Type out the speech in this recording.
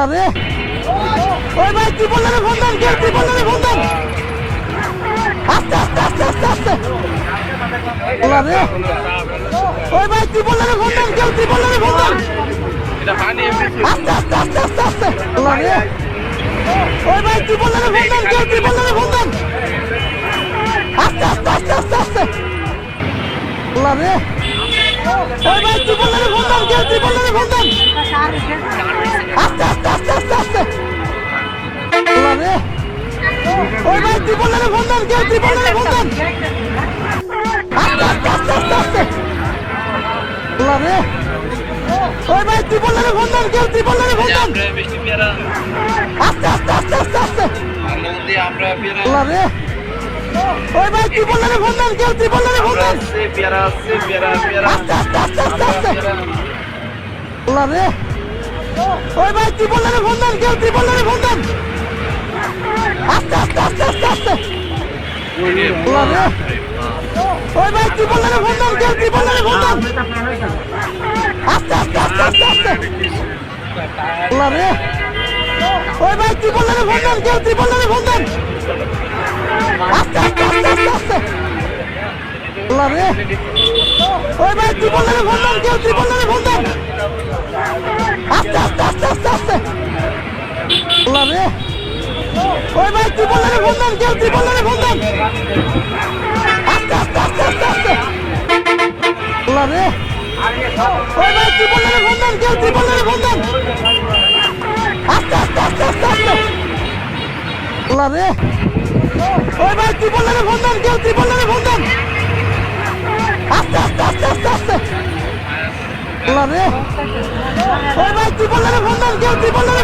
আল্লাহ রে ওই ভাই ত্রিপলের বন্ধন কেউ ত্রিপলের বন্ধন আস্তে আস্তে আস্তে আস্তে আস্তে আল্লাহ রে ওই ভাই ত্রিপলের বন্ধন কেউ ত্রিপলের বন্ধন আস্তে আস্তে আস্তে আস্তে আস্তে আল্লাহ রে ওই ভাই ত্রিপলের বন্ধন কেউ ত্রিপলের বন্ধন আস্তে আস্তে আস্তে আস্তে আস্তে আল্লাহ রে ওই ভাই ত্রিপলের বন্ধন কেউ ত্রিপলের বন্ধন আস্তে আস্তে আস্তে আস্তে আস্তে আল্লাহ রে ওই ভাই ত্রিপলের বন্ধন কেউ ত্রিপলের বন্ধন আস্তে আস্তে আস্তে আস্তে আস্তে আল্লাহ রে ওই ভাই ত্রিপলের বন্ধন কেউ ত্রিপলের বন্ধন আস্তে আস্তে আস্তে আস্তে আস্তে আল্লাহ রে ওই ভাই ত্রিপলের বন্ধন কেউ ত্রিপলের বন্ধন আস্তে আস্তে আস্তে আস্তে আস্তে আল্লাহ রে ওই ভাই ত্রিপলের বন্ধন কেউ ত্রিপলের বন্ধন আস্তে আস্তে আস্তে আস্তে আস্তে আল্লাহ রে ওই ভাই ত্রিপলের বন্ধন কেউ ত্রিপলের বন্ধন আস্তে আস্তে আস্তে আস্তে আস্তে আল্লাহ রে ওই ভাই ত্রিপলের বন্ধন কেউ ত্রিপলের বন্ধন আস্তে আস্তে আস্তে আস্তে আস্তে আল্লাহ রে ওই ভাই ত্রিপলের বন্ধন কেউ ত্রিপলের বন্ধন আস্তে আস্তে আস্তে আস্তে আস্তে আল্লাহ রে ওই ভাই ত্রিপলের বন্ধন কেউ ত্রিপলের বন্ধন আস্তে আস্তে আস্তে আস্তে আস্তে আল্লাহ রে ওই ভাই ত্রিপলের বন্ধন কেউ ত্রিপলের বন্ধন আস্তে আস্তে আস্তে আস্তে আস্তে আল্লাহ রে ওই ভাই ত্রিপলের বন্ধন কেউ ত্রিপলের বন্ধন আস্তে আস্তে আস্তে আস্তে আস্তে আল্লাহ রে ওই ভাই ত্রিপলের বন্ধন কেউ ত্রিপলের